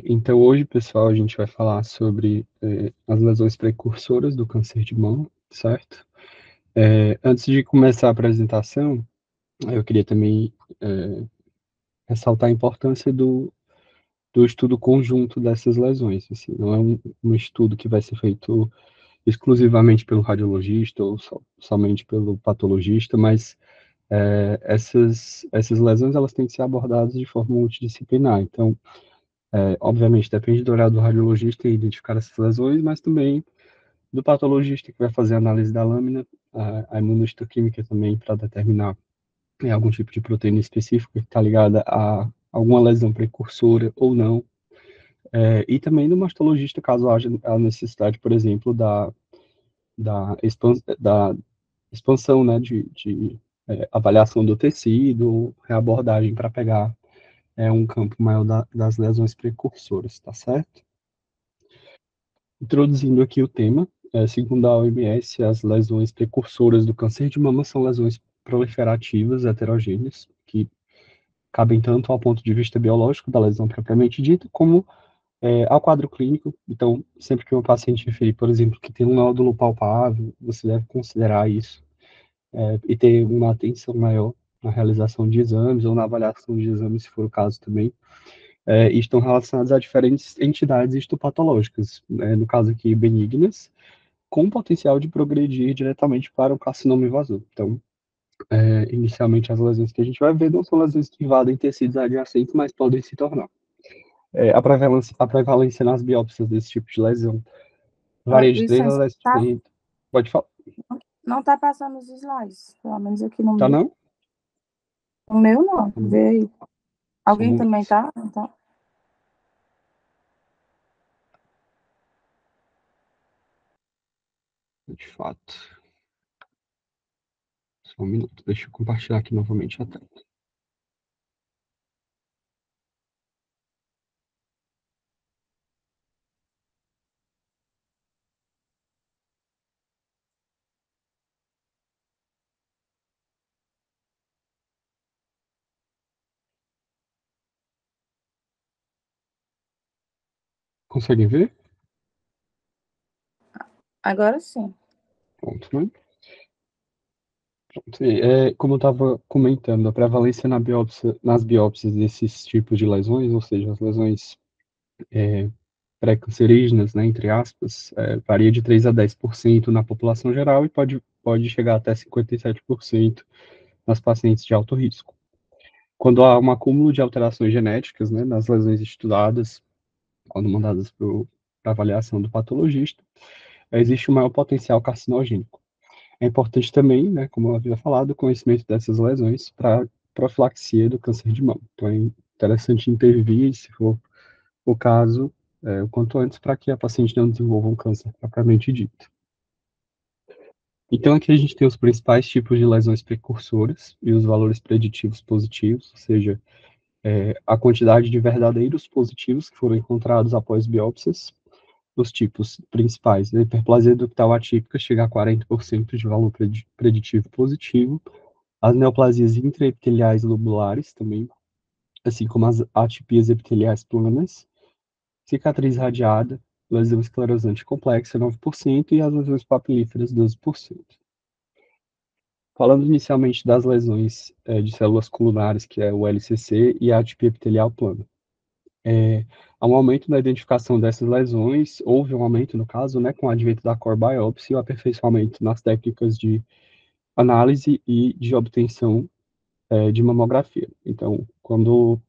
Então, hoje, pessoal, a gente vai falar sobre as lesões precursoras do câncer de mama, certo? Antes de começar a apresentação, eu queria também ressaltar a importância do estudo conjunto dessas lesões. Assim, não é um estudo que vai ser feito exclusivamente pelo radiologista ou somente pelo patologista, mas essas lesões elas têm que ser abordadas de forma multidisciplinar. Então, obviamente, depende do olhar do radiologista em identificar essas lesões, mas também do patologista que vai fazer a análise da lâmina, a imunohistoquímica também para determinar algum tipo de proteína específica que está ligada a alguma lesão precursora ou não, e também do mastologista, caso haja a necessidade, por exemplo, da expansão, né, de avaliação do tecido, reabordagem para pegar um campo maior das lesões precursoras, tá certo? Introduzindo aqui o tema, segundo a OMS, as lesões precursoras do câncer de mama são lesões proliferativas heterogêneas, que cabem tanto ao ponto de vista biológico da lesão propriamente dita, como ao quadro clínico. Então, sempre que um paciente referir, por exemplo, que tem um nódulo palpável, você deve considerar isso e ter uma atenção maior na realização de exames ou na avaliação de exames, se for o caso também, e estão relacionados a diferentes entidades histopatológicas, né, no caso aqui benignas, com potencial de progredir diretamente para o carcinoma invasor. Então, inicialmente, as lesões que a gente vai ver não são lesões que invadem tecidos adjacentes, mas podem se tornar. A prevalência nas biópsias desse tipo de lesão varia de 3 a Vicente, 10%. Pode falar. não tá passando os slides, pelo menos aqui no Tá meu. não? No meu, não. Vê aí. Só um Alguém também momento. tá? Então, De fato. Só um minuto. Deixa eu compartilhar aqui novamente a tela. Conseguem ver? agora sim. Pronto, né? Como eu estava comentando, a prevalência nas biópsias desses tipos de lesões, ou seja, as lesões pré-cancerígenas, né, entre aspas, varia de 3 a 10% na população geral e pode chegar até 57% nas pacientes de alto risco. Quando há um acúmulo de alterações genéticas, né, nas lesões estudadas, quando mandadas para avaliação do patologista, existe um maior potencial carcinogênico. É importante também, né, como eu havia falado, o conhecimento dessas lesões para profilaxia do câncer de mama. Então, é interessante intervir, se for o caso, o quanto antes, para que a paciente não desenvolva um câncer propriamente dito. Então, aqui a gente tem os principais tipos de lesões precursoras e os valores preditivos positivos, ou seja, a quantidade de verdadeiros positivos que foram encontrados após biópsias. Os tipos principais, a hiperplasia ductal atípica chega a 40% de valor preditivo positivo, as neoplasias intraepiteliais lobulares também, assim como as atipias epiteliais planas, cicatriz radiada, lesão esclerosante complexa, 9%, e as lesões papilíferas, 12%. Falando inicialmente das lesões de células colunares, que é o LCC, e a atipia epitelial plana. Há um aumento na identificação dessas lesões, houve um aumento, no caso, né, com o advento da core biopsy e o aperfeiçoamento nas técnicas de análise e de obtenção de mamografia. Então, com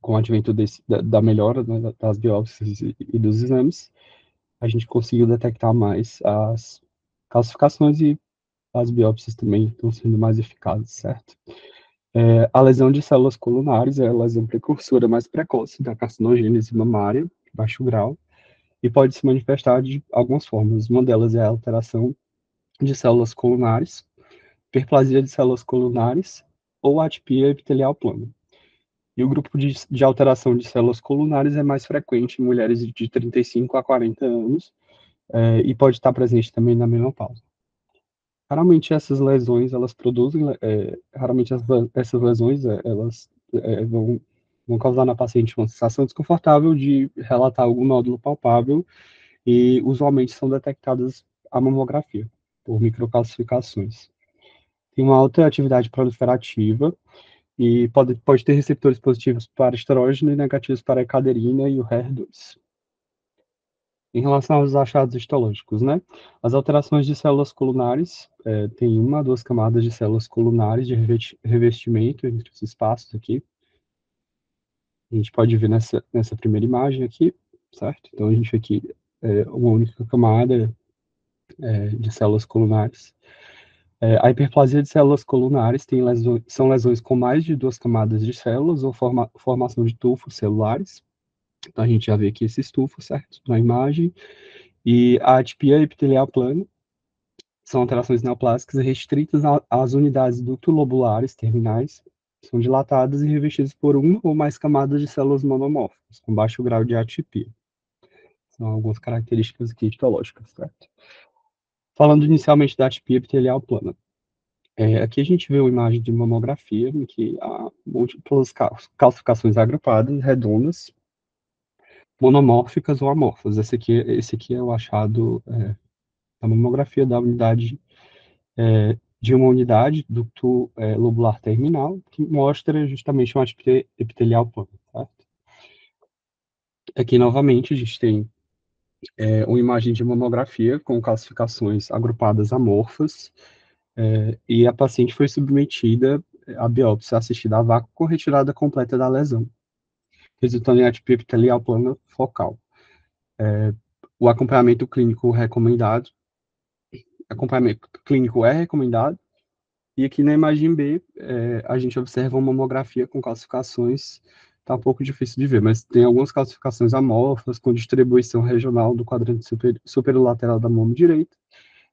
o advento da melhora, né, das biópsias e dos exames, a gente conseguiu detectar mais as calcificações e as biópsias também estão sendo mais eficazes, certo? A lesão de células colunares é a lesão precursora mais precoce da carcinogênese mamária, baixo grau, e pode se manifestar de algumas formas. Uma delas é a alteração de células colunares, hiperplasia de células colunares ou atipia epitelial plana. E o grupo de alteração de células colunares é mais frequente em mulheres de 35 a 40 anos e pode estar presente também na menopausa. Raramente essas lesões, elas produzem, raramente essas lesões, elas vão vão causar na paciente uma sensação desconfortável de relatar algum nódulo palpável e usualmente são detectadas a mamografia por microcalcificações. Tem uma alta atividade proliferativa e pode ter receptores positivos para esterógeno e negativos para a caderina e o HER2. Em relação aos achados histológicos, né? As alterações de células colunares, tem uma, duas camadas de células colunares de revestimento entre os espaços aqui. A gente pode ver nessa primeira imagem aqui, certo? Então, a gente vê aqui uma única camada de células colunares. A hiperplasia de células colunares são lesões com mais de duas camadas de células ou formação de tufos celulares. Então, a gente já vê aqui esses tufos, certo? Na imagem. E a atipia epitelial plana são alterações neoplásicas restritas às unidades ductolobulares terminais, são dilatadas e revestidas por uma ou mais camadas de células monomórficas, com baixo grau de atipia. São algumas características aqui histológicas, certo? Falando inicialmente da atipia epitelial plana. Aqui a gente vê uma imagem de mamografia em que há múltiplas calcificações agrupadas, redondas, monomórficas ou amorfas. Esse aqui é o achado da mamografia da unidade de uma unidade ducto lobular terminal, que mostra justamente uma atipia epitelial plana, certo? Aqui, novamente, a gente tem uma imagem de mamografia com calcificações agrupadas amorfas, e a paciente foi submetida à biópsia assistida a vácuo com retirada completa da lesão, resultando em atipia epitelial plana focal. O acompanhamento clínico é recomendado, e aqui na imagem B, a gente observa uma mamografia com calcificações, está um pouco difícil de ver, mas tem algumas calcificações amorfas, com distribuição regional do quadrante superolateral da mama direita.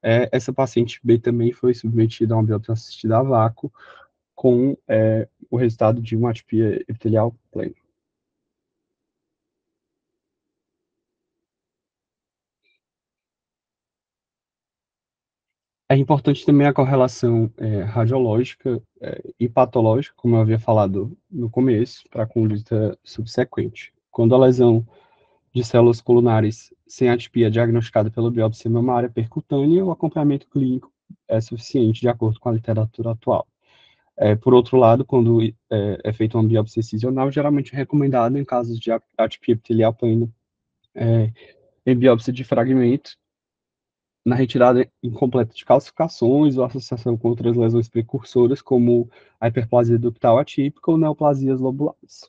Essa paciente B também foi submetida a uma biópsia assistida a vácuo, com o resultado de uma atipia epitelial plena. É importante também a correlação radiológica e patológica, como eu havia falado no começo, para a conduta subsequente. Quando a lesão de células colunares sem atipia diagnosticada pela biópsia mamária percutânea, o acompanhamento clínico é suficiente, de acordo com a literatura atual. Por outro lado, quando é feita uma biópsia excisional, geralmente é recomendado em casos de atipia epitelial plena, em biópsia de fragmento, na retirada incompleta de calcificações ou associação com outras lesões precursoras, como a hiperplasia ductal atípica ou neoplasias lobulares.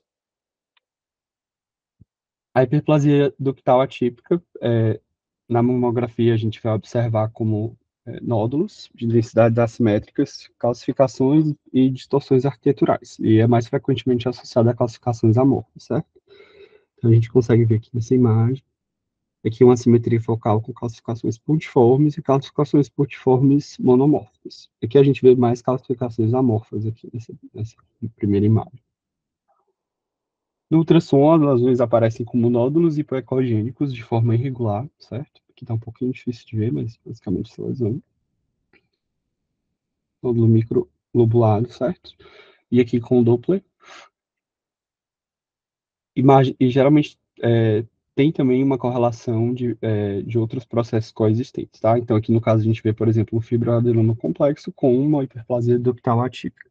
A hiperplasia ductal atípica, na mamografia, a gente vai observar como nódulos de densidades assimétricas, calcificações e distorções arquiteturais, e é mais frequentemente associada a calcificações amorfas, certo? Então, a gente consegue ver aqui nessa imagem, aqui uma simetria focal com calcificações pontiformes e calcificações pontiformes monomórficas. Aqui a gente vê mais calcificações amorfas aqui nessa primeira imagem. No ultrassom, as lesões aparecem como nódulos hipoecogênicos de forma irregular, certo? Aqui está um pouquinho difícil de ver, mas basicamente essa lesão. Nódulo microlobulado, certo? E aqui com o Doppler. E geralmente tem também uma correlação de outros processos coexistentes, tá? Então, aqui no caso, a gente vê, por exemplo, um fibroadenoma complexo com uma hiperplasia ductal atípica.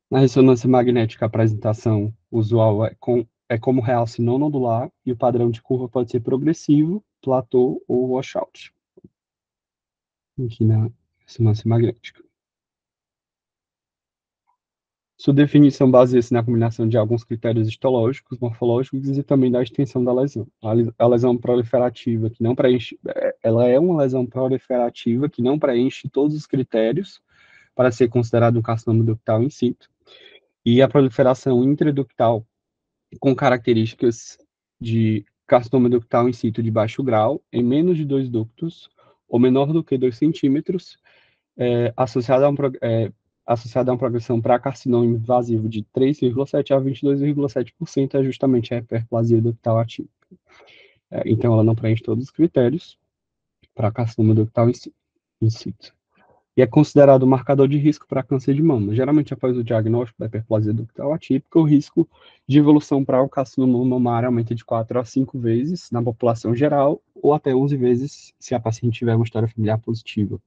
Na ressonância magnética, a apresentação usual é como realce não nodular e o padrão de curva pode ser progressivo, platô ou washout. Aqui na ressonância magnética. Sua definição baseia-se na combinação de alguns critérios histológicos, morfológicos e também da extensão da lesão. A lesão proliferativa que não preenche, ela é uma lesão proliferativa que não preenche todos os critérios para ser considerado um carcinoma ductal in situ. E a proliferação intraductal com características de carcinoma ductal in situ de baixo grau, em menos de 2 ductos, ou menor do que 2 centímetros, associada a uma progressão para carcinoma invasivo de 3,7% a 22,7%, é justamente a hiperplasia ductal atípica. Então, ela não preenche todos os critérios para carcinoma ductal in situ. e é considerado um marcador de risco para câncer de mama. Geralmente, após o diagnóstico da hiperplasia ductal atípica, o risco de evolução para o carcinoma mamário aumenta de 4 a 5 vezes na população geral, ou até 11 vezes se a paciente tiver uma história familiar positiva.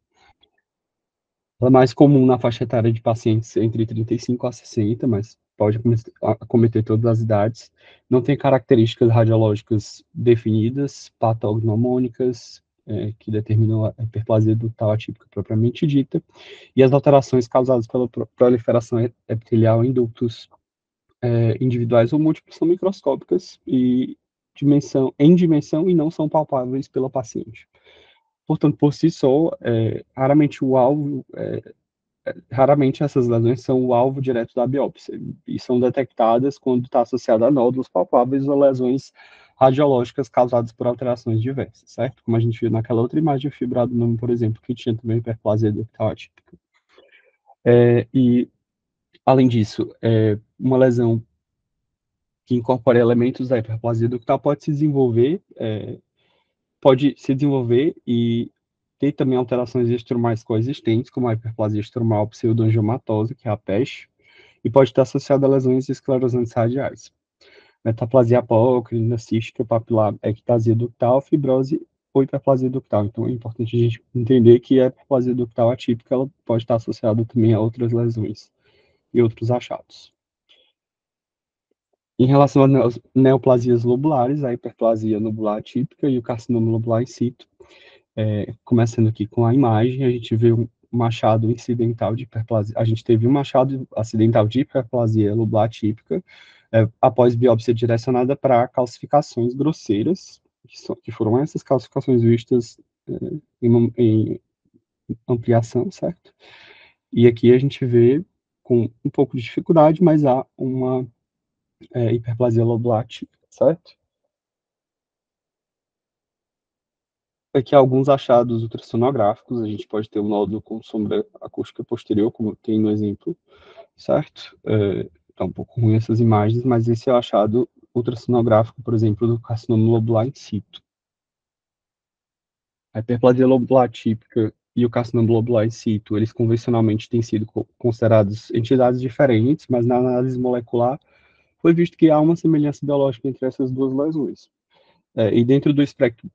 Ela é mais comum na faixa etária de pacientes entre 35 a 60, mas pode acometer todas as idades. Não tem características radiológicas definidas, patognomônicas, que determinam a hiperplasia ductal atípica propriamente dita, e as alterações causadas pela proliferação epitelial em ductos individuais ou múltiplos são microscópicas e em dimensão e não são palpáveis pela paciente. Portanto, por si só, raramente essas lesões são o alvo direto da biópsia e são detectadas quando está associada a nódulos palpáveis ou lesões radiológicas causadas por alterações diversas, certo? Como a gente viu naquela outra imagem, o fibroadenoma, por exemplo, que tinha também hiperplasia ductal atípica. E, além disso, uma lesão que incorpora elementos da hiperplasia ductal pode se desenvolver e ter também alterações estromais coexistentes, como a hiperplasia estromal pseudoangiomatosa, que é a PESH, e pode estar associada a lesões esclerosantes radiais. Metaplasia apócrina, cística, papilar, ectasia ductal, fibrose ou hiperplasia ductal. Então, é importante a gente entender que a hiperplasia ductal atípica ela pode estar associada também a outras lesões e outros achados. Em relação às neoplasias lobulares, a hiperplasia lobular atípica e o carcinoma lobular in situ, começando aqui com a imagem, a gente vê um achado incidental de hiperplasia. A gente teve um achado acidental de hiperplasia lobular atípica, após biópsia direcionada para calcificações grosseiras, que foram essas calcificações vistas em ampliação, certo? E aqui a gente vê com um pouco de dificuldade, mas há uma hiperplasia lobular atípica, certo? Aqui alguns achados ultrassonográficos, a gente pode ter um nódulo com sombra acústica posterior, como tem no exemplo, certo? Tá um pouco ruim essas imagens, mas esse é o achado ultrassonográfico, por exemplo, do carcinoma lobular in situ. A hiperplasia lobular típica e o carcinoma lobular in situ, eles convencionalmente têm sido considerados entidades diferentes, mas na análise molecular foi visto que há uma semelhança biológica entre essas duas lesões. E dentro do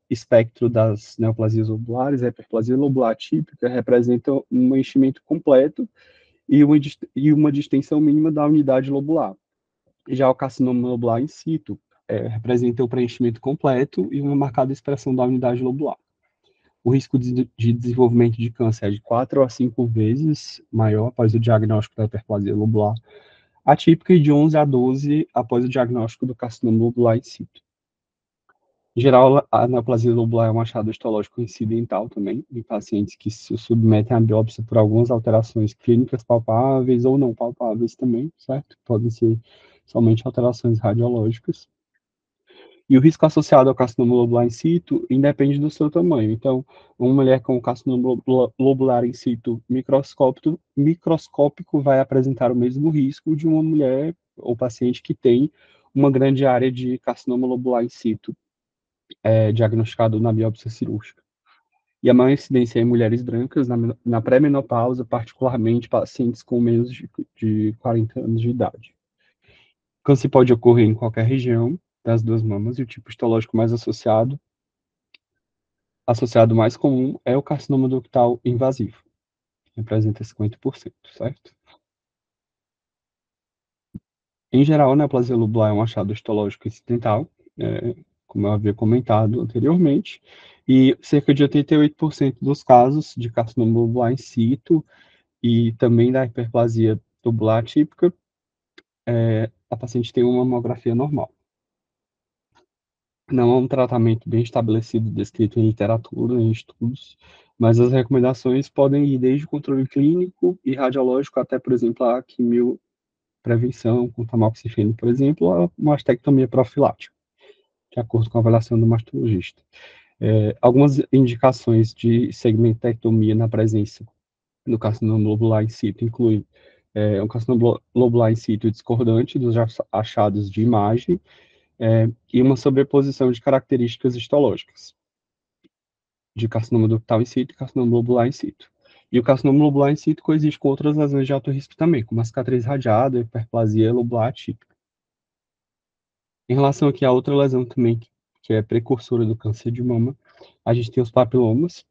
espectro das neoplasias lobulares, a hiperplasia lobular típica representa um enchimento completo e uma distensão mínima da unidade lobular. Já o carcinoma lobular in situ representa o preenchimento completo e uma marcada expressão da unidade lobular. O risco de desenvolvimento de câncer é de 4 a 5 vezes maior após o diagnóstico da hiperplasia lobular atípica e de 11 a 12 após o diagnóstico do carcinoma lobular in situ. Em geral, a neoplasia lobular é um achado histológico incidental também, em pacientes que se submetem à biópsia por algumas alterações clínicas palpáveis ou não palpáveis também, certo? Podem ser somente alterações radiológicas. E o risco associado ao carcinoma lobular in situ independe do seu tamanho. Então, uma mulher com carcinoma lobular in situ microscópico vai apresentar o mesmo risco de uma mulher ou paciente que tem uma grande área de carcinoma lobular in situ diagnosticado na biópsia cirúrgica. E a maior incidência é em mulheres brancas na pré-menopausa, particularmente pacientes com menos de 40 anos de idade. O câncer pode ocorrer em qualquer região das duas mamas e o tipo histológico mais associado mais comum é o carcinoma ductal invasivo, que representa 50%, certo? Em geral, a neoplasia lobular é um achado histológico incidental, como eu havia comentado anteriormente, e cerca de 88% dos casos de carcinoma lobular in situ e também da hiperplasia lobular típica, a paciente tem uma mamografia normal. Não é um tratamento bem estabelecido, descrito em literatura, em estudos, mas as recomendações podem ir desde o controle clínico e radiológico até, por exemplo, a quimioprevenção com tamoxifeno, por exemplo, a mastectomia profilática, de acordo com a avaliação do mastologista. Algumas indicações de segmentectomia na presença do carcinoma lobular in situ incluem um carcinoma lobular in situ discordante dos achados de imagem e uma sobreposição de características histológicas de carcinoma ductal in situ e carcinoma lobular in situ. E o carcinoma lobular em si coexiste com outras lesões de alto risco também, como a cicatriz radiada, hiperplasia lobular atípica. Em relação aqui a outra lesão também, que é precursora do câncer de mama, a gente tem os papilomas.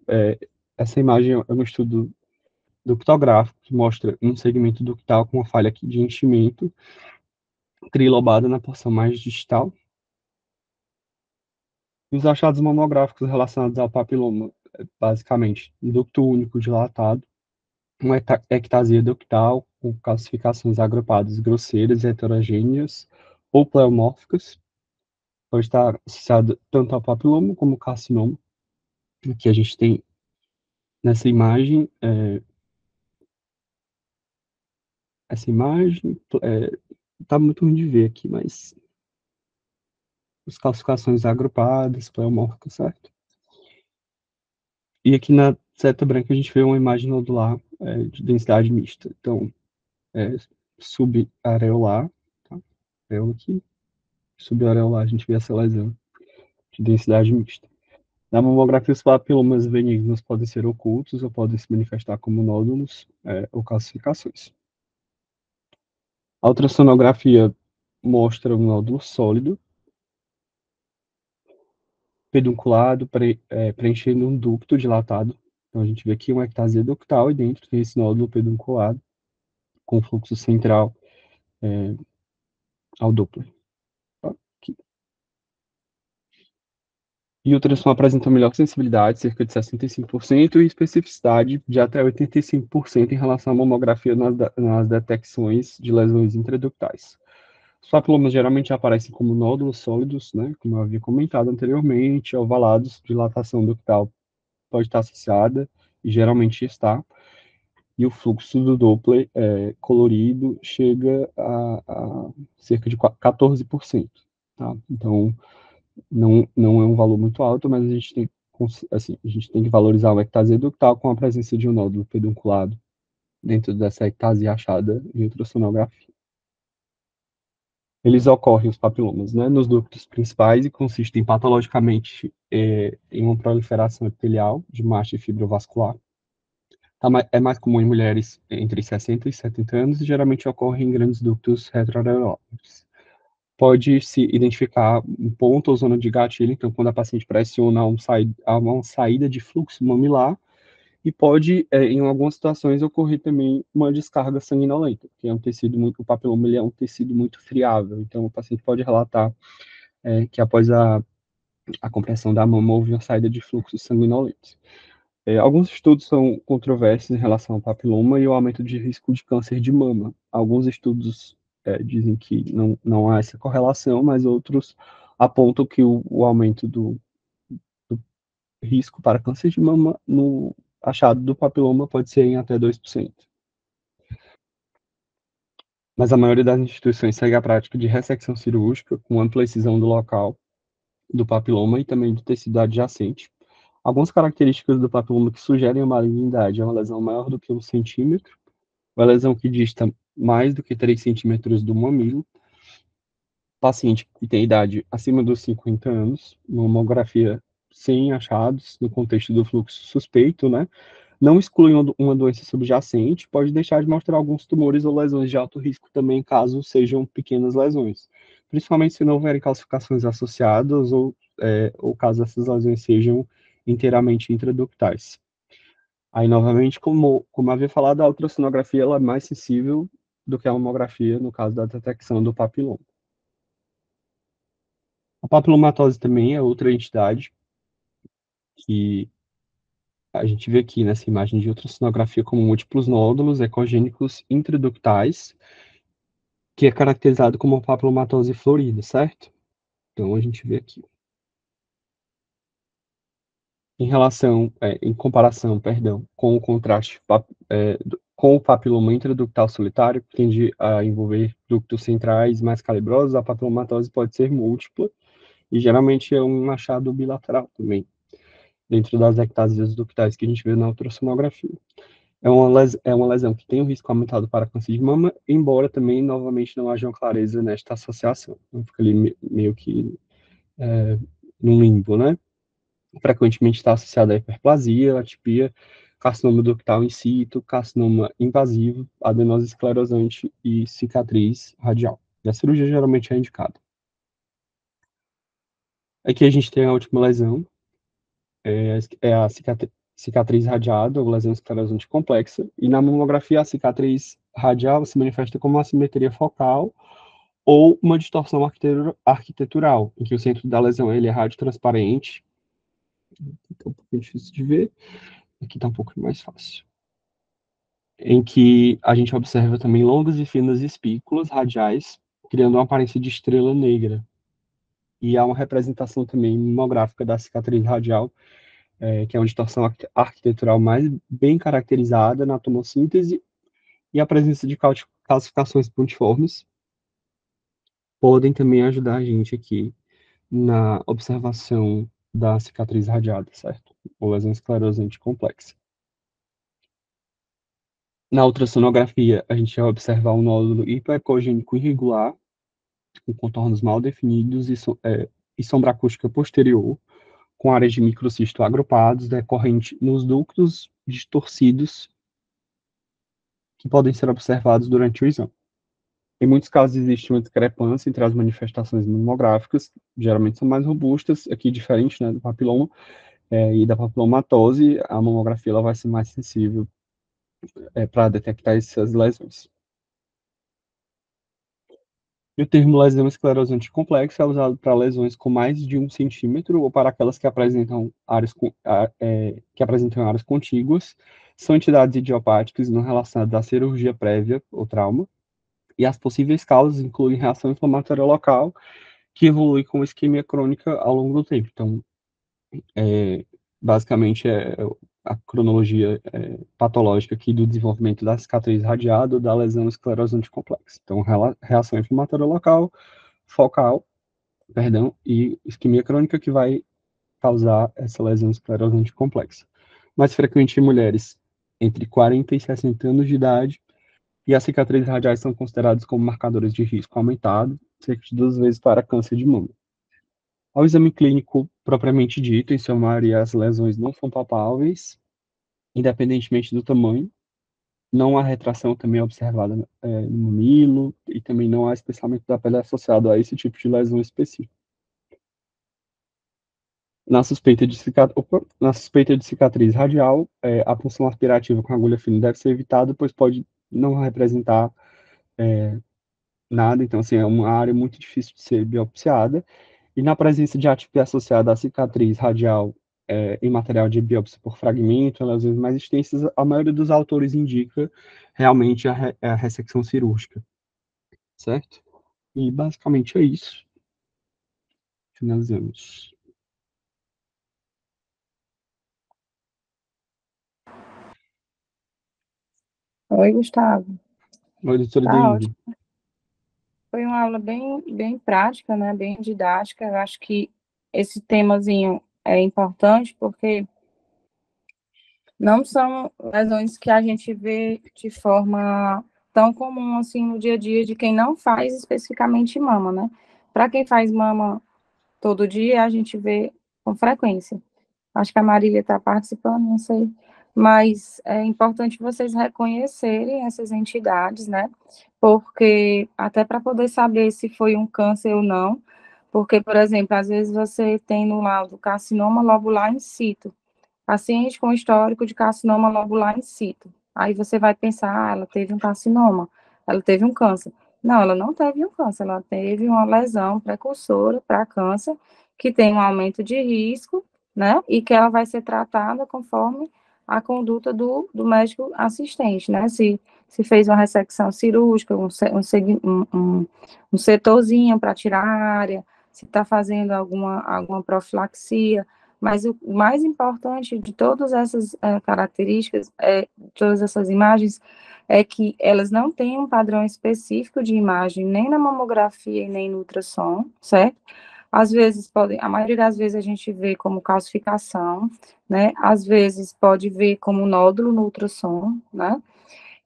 Essa imagem é um estudo ductográfico que mostra um segmento ductal com uma falha aqui de enchimento trilobada na porção mais distal. E os achados mamográficos relacionados ao papiloma, basicamente, um ducto único dilatado, uma ectasia ductal com calcificações agrupadas grosseiras, heterogêneas ou pleomórficas, pode estar associado tanto ao papiloma como ao carcinoma. Aqui a gente tem nessa imagem, essa imagem tá muito ruim de ver aqui, mas as calcificações agrupadas, pleomórficas, certo? E aqui na seta branca a gente vê uma imagem nodular de densidade mista. Então, é, subareolar, tá? Areola aqui, subareolar a gente vê essa lesão de densidade mista. Na mamografia, os papilomas benignos podem ser ocultos ou podem se manifestar como nódulos ou calcificações. A ultrassonografia mostra um nódulo sólido, pedunculado, preenchendo um ducto dilatado. Então, a gente vê aqui uma ectasia ductal e dentro tem esse nódulo pedunculado com fluxo central ao Doppler. Tá? Aqui. E o ultrassom apresenta melhor sensibilidade, cerca de 65%, e especificidade de até 85% em relação à mamografia nas detecções de lesões intraductais. Os papilomas geralmente aparecem como nódulos sólidos, né, como eu havia comentado anteriormente, ovalados, dilatação ductal pode estar associada, e geralmente está, e o fluxo do Doppler colorido chega a cerca de 14%. Tá? Então, não é um valor muito alto, mas a gente tem que valorizar a ectasia ductal com a presença de um nódulo pedunculado dentro dessa ectasia achada em ultrassonografia. Eles ocorrem, os papilomas, né, nos ductos principais e consistem patologicamente em uma proliferação epitelial de massa fibrovascular. É mais comum em mulheres entre 60 e 70 anos e geralmente ocorre em grandes ductos retroareolares. Pode-se identificar um ponto ou zona de gatilho, então, quando a paciente pressiona a uma saída de fluxo mamilar, e pode, em algumas situações, ocorrer também uma descarga sanguinolenta, porque é um tecido muito, o papiloma ele é um tecido muito friável, então o paciente pode relatar que após a compressão da mama houve uma saída de fluxo sanguinolento. Alguns estudos são controversos em relação ao papiloma e o aumento de risco de câncer de mama. Alguns estudos dizem que não há essa correlação, mas outros apontam que o aumento do risco para câncer de mama no achado do papiloma pode ser em até 2%. Mas a maioria das instituições segue a prática de ressecção cirúrgica com ampla excisão do local do papiloma e também do tecido adjacente. Algumas características do papiloma que sugerem a malignidade é uma lesão maior do que 1 centímetro, uma lesão que dista mais do que 3 centímetros do mamilo, paciente que tem idade acima dos 50 anos, uma mamografia sem achados no contexto do fluxo suspeito, né? Não exclui uma doença subjacente, pode deixar de mostrar alguns tumores ou lesões de alto risco também, caso sejam pequenas lesões, principalmente se não houverem calcificações associadas ou caso essas lesões sejam inteiramente intraductais. Aí, novamente, como havia falado, a ultrassonografia ela é mais sensível do que a mamografia no caso da detecção do papiloma. A papilomatose também é outra entidade que a gente vê aqui nessa imagem de ultrassonografia como múltiplos nódulos ecogênicos intraductais, que é caracterizado como papilomatose florida, certo? Então, a gente vê aqui. Em comparação, perdão, com o contraste com o papiloma intraductal solitário, que tende a envolver ductos centrais mais calibrosos, a papilomatose pode ser múltipla e geralmente é um achado bilateral também, dentro das ectasias ductais que a gente vê na ultrassonografia. É uma lesão que tem um risco aumentado para câncer de mama, embora também, novamente, não haja uma clareza nesta associação. Então, fica ali meio que num limbo, né? Frequentemente está associada à hiperplasia, atipia, carcinoma ductal in situ, carcinoma invasivo, adenose esclerosante e cicatriz radial. E a cirurgia geralmente é indicada. Aqui a gente tem a última lesão, é a cicatriz radiada, ou lesão esclerosante complexa, e na mamografia a cicatriz radial se manifesta como uma assimetria focal ou uma distorção arquitetural, em que o centro da lesão ele é radiotransparente, então um pouquinho difícil de ver, aqui está um pouco mais fácil, em que a gente observa também longas e finas espículas radiais, criando uma aparência de estrela negra. E há uma representação também mamográfica da cicatriz radial, que é uma distorção arquitetural mais bem caracterizada na tomossíntese, e a presença de calcificações pontiformes podem também ajudar a gente aqui na observação da cicatriz radiada, certo? Ou lesão esclerosante complexa. Na ultrassonografia, a gente vai observar um nódulo hipoecogênico irregular, com contornos mal definidos e sombra acústica posterior, com áreas de microcisto agrupados, decorrente nos ductos distorcidos que podem ser observados durante o exame. Em muitos casos, existe uma discrepância entre as manifestações mamográficas, geralmente são mais robustas, aqui diferente, né, do papiloma, e da papilomatose, a mamografia ela vai ser mais sensível para detectar essas lesões. E o termo lesão esclerosante complexa é usado para lesões com mais de 1 centímetro ou para aquelas que apresentam áreas contíguas, são entidades idiopáticas não relacionadas à cirurgia prévia ou trauma, e as possíveis causas incluem reação inflamatória local, que evolui com isquemia crônica ao longo do tempo. Então, basicamente, a cronologia patológica aqui do desenvolvimento da cicatriz radiada ou da lesão esclerosante complexa. Então, reação inflamatória local, focal, perdão, e isquemia crônica que vai causar essa lesão esclerosante complexa. Mais frequente em mulheres entre 40 e 60 anos de idade, e as cicatrizes radiais são consideradas como marcadores de risco aumentado, cerca de 2 vezes para câncer de mama. Ao exame clínico propriamente dito, em sua maioria as lesões não são palpáveis, independentemente do tamanho. Não há retração também observada no mamilo, e também não há espessamento da pele associado a esse tipo de lesão específica. Na suspeita de cicatriz radial, a punção aspirativa com agulha fina deve ser evitada, pois pode não representar nada, então, assim, é uma área muito difícil de ser biopsiada. E na presença de atipia associada à cicatriz radial em material de biópsia por fragmento, às vezes mais extensas, a maioria dos autores indica realmente a ressecção cirúrgica, certo? E basicamente é isso. Finalizamos. Oi, Gustavo. Oi, doutora Tá Deide. ótimo. Foi uma aula bem prática, né? Bem didática. Eu acho que esse temazinho é importante porque não são lesões que a gente vê de forma tão comum assim no dia a dia de quem não faz especificamente mama, né? Para quem faz mama todo dia, a gente vê com frequência. Acho que a Marília está participando, não sei. Mas é importante vocês reconhecerem essas entidades, né? Porque até para poder saber se foi um câncer ou não, porque, por exemplo, às vezes você tem no laudo carcinoma lobular in situ, paciente com histórico de carcinoma lobular in situ. Aí você vai pensar, ah, ela teve um carcinoma, ela teve um câncer. Não, ela não teve um câncer, ela teve uma lesão precursora para câncer, que tem um aumento de risco, né? E que ela vai ser tratada conforme a conduta do médico assistente, né? Se fez uma ressecção cirúrgica, um setorzinho para tirar a área, se está fazendo alguma profilaxia, mas o mais importante de todas essas características, todas essas imagens, é que elas não têm um padrão específico de imagem, nem na mamografia e nem no ultrassom, certo? Às vezes a maioria das vezes a gente vê como calcificação, né? Às vezes pode ver como nódulo no ultrassom, né?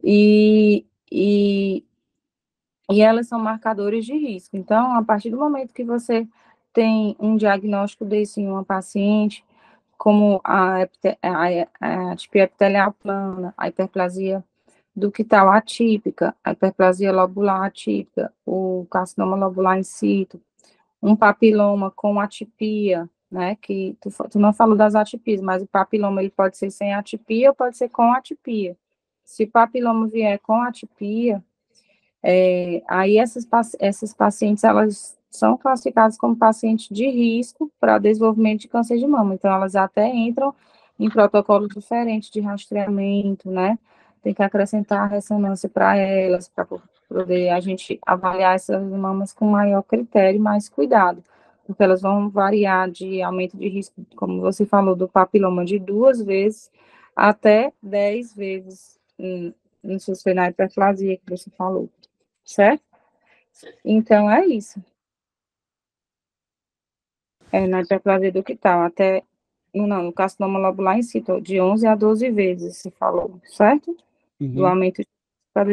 E, e, e elas são marcadores de risco. Então, a partir do momento que você tem um diagnóstico desse em uma paciente, como a atipia epitelial plana, a hiperplasia ductal atípica, a hiperplasia lobular atípica, o carcinoma lobular in situ, um papiloma com atipia, né, que tu não falou das atipias, mas o papiloma ele pode ser sem atipia ou pode ser com atipia. Se o papiloma vier com atipia, aí essas pacientes, elas são classificadas como pacientes de risco para desenvolvimento de câncer de mama, então elas até entram em protocolos diferentes de rastreamento, né, tem que acrescentar a ressonância para elas, para poder a gente avaliar essas mamas com maior critério e mais cuidado, porque elas vão variar de aumento de risco, como você falou, do papiloma de 2 vezes até 10 vezes, no se for na hiperplasia que você falou, certo? Então, é isso. Na hiperplasia ductal, até, não, no carcinoma lobular in situ, de 11 a 12 vezes, se falou, certo? Do aumento para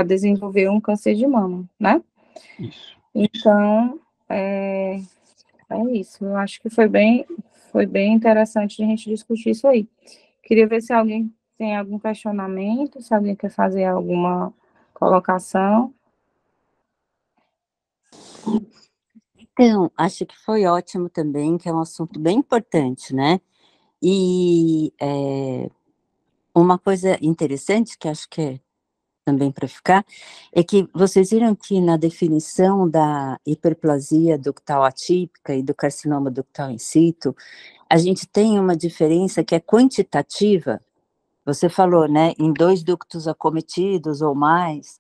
desenvolver um câncer de mama, né? Isso. Então, isso. Eu acho que foi bem interessante a gente discutir isso aí. Queria ver se alguém tem algum questionamento, se alguém quer fazer alguma colocação. Então, acho que foi ótimo também, que é um assunto bem importante, né? E uma coisa interessante, que acho que é também para ficar, é que vocês viram que na definição da hiperplasia ductal atípica e do carcinoma ductal in situ, a gente tem uma diferença que é quantitativa. Você falou, né, em 2 ductos acometidos ou mais.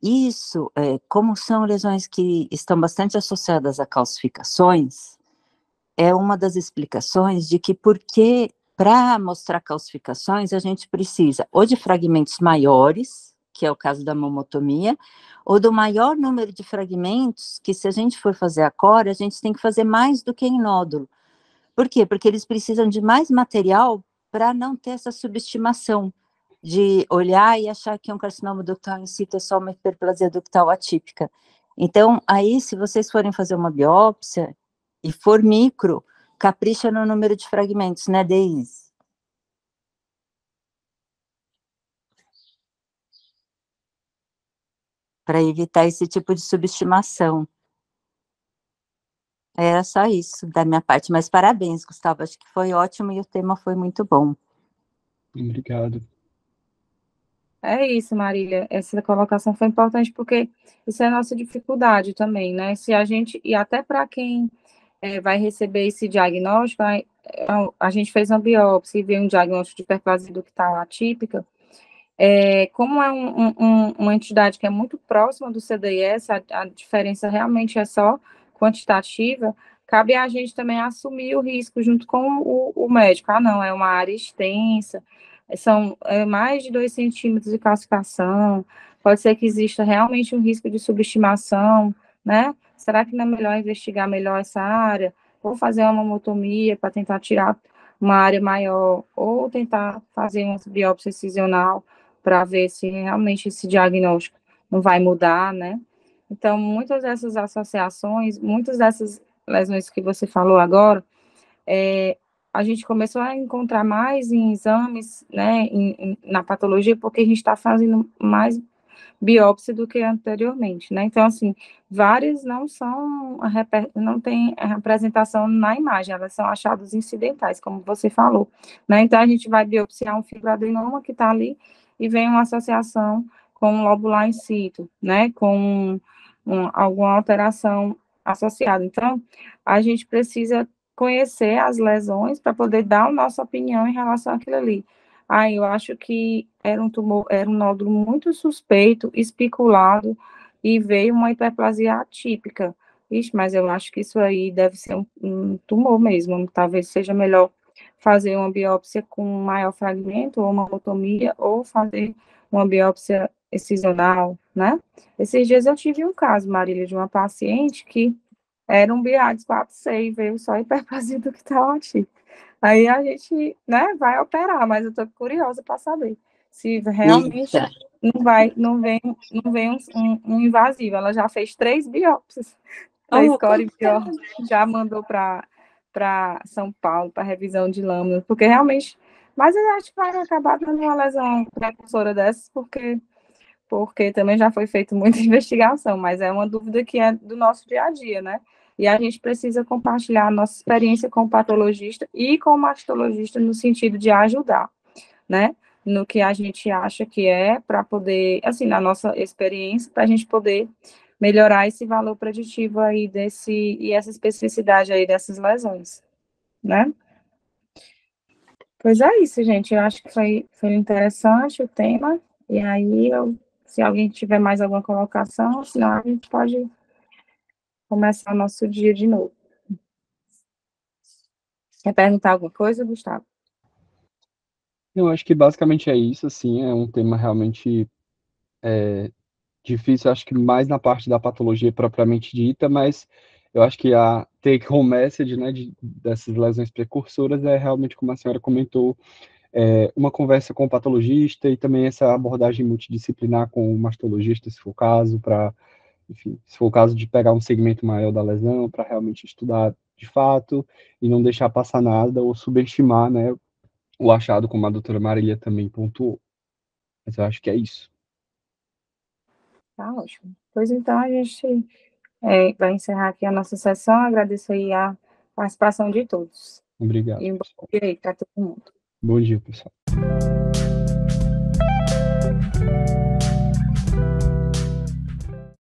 Isso, como são lesões que estão bastante associadas a calcificações, é uma das explicações de que porque para mostrar calcificações a gente precisa ou de fragmentos maiores, que é o caso da mamotomia, ou do maior número de fragmentos, que se a gente for fazer a core, a gente tem que fazer mais do que em nódulo. Por quê? Porque eles precisam de mais material para não ter essa subestimação de olhar e achar que um carcinoma ductal in situ é só uma hiperplasia ductal atípica. Então, aí, se vocês forem fazer uma biópsia e for micro, capricha no número de fragmentos, né, Deise? Para evitar esse tipo de subestimação. Era só isso da minha parte, mas parabéns, Gustavo, acho que foi ótimo e o tema foi muito bom. Obrigado. É isso, Marília. Essa colocação foi importante porque isso é a nossa dificuldade também, né? Se a gente, e até para quem vai receber esse diagnóstico, a gente fez uma biópsia e veio um diagnóstico de hiperplasia ductal atípica. Como é uma entidade que é muito próxima do CDIS, a diferença realmente é só quantitativa, cabe a gente também assumir o risco junto com o médico. Ah, não, é uma área extensa, são mais de 2 centímetros de calcificação, pode ser que exista realmente um risco de subestimação, né? Será que não é melhor investigar melhor essa área? Ou fazer uma mamotomia para tentar tirar uma área maior, ou tentar fazer uma biópsia excisional para ver se realmente esse diagnóstico não vai mudar, né? Então, muitas dessas associações, muitas dessas lesões que você falou agora, a gente começou a encontrar mais em exames, né, na patologia, porque a gente está fazendo mais biópsia do que anteriormente, né? Então, assim, várias não têm representação na imagem, elas são achados incidentais, como você falou, né? Então, a gente vai biopsiar um fibroadenoma que está ali e vem uma associação com um lobular in situ, né? Com alguma alteração associada. Então, a gente precisa conhecer as lesões para poder dar a nossa opinião em relação àquilo ali. Eu acho que era um tumor, era um nódulo muito suspeito, especulado, e veio uma hiperplasia atípica. Ixi, mas eu acho que isso aí deve ser um tumor mesmo. Talvez seja melhor fazer uma biópsia com maior fragmento, ou uma mamotomia, ou fazer uma biópsia excisional, né? Esses dias eu tive um caso, Marília, de uma paciente que era um BIADS 4C e veio só hiperplasia do que estava atípica. Aí a gente, né, vai operar, mas eu tô curiosa para saber se realmente Eita. não vem um invasivo. Ela já fez 3 biópsias, 3 core biópsias, já mandou para para São Paulo, para revisão de lâminas, porque realmente, mas eu acho que vai acabar dando uma lesão precursora dessas, porque também já foi feita muita investigação, mas é uma dúvida que é do nosso dia a dia, né? E a gente precisa compartilhar a nossa experiência com o patologista e com o mastologista no sentido de ajudar, né? No que a gente acha que é, para poder, assim, na nossa experiência, para a gente poder melhorar esse valor preditivo aí e essa especificidade aí dessas lesões, né? Pois é isso, gente. Eu acho que foi interessante o tema. E aí, se alguém tiver mais alguma colocação, senão a gente pode começar o nosso dia de novo. Quer perguntar alguma coisa, Gustavo? Eu acho que basicamente é isso, assim, é um tema realmente difícil, acho que mais na parte da patologia propriamente dita, mas eu acho que a take home message, né, dessas lesões precursoras é realmente, como a senhora comentou, uma conversa com o patologista e também essa abordagem multidisciplinar com o mastologista, se for o caso, para, enfim, se for o caso de pegar um segmento maior da lesão, para realmente estudar de fato e não deixar passar nada ou subestimar, né, o achado, como a doutora Marília também pontuou. Mas eu acho que é isso. Tá ótimo. Pois então, a gente vai encerrar aqui a nossa sessão. Agradeço aí a participação de todos. Obrigado, E um bom pessoal. dia aí para todo mundo. Bom dia, pessoal.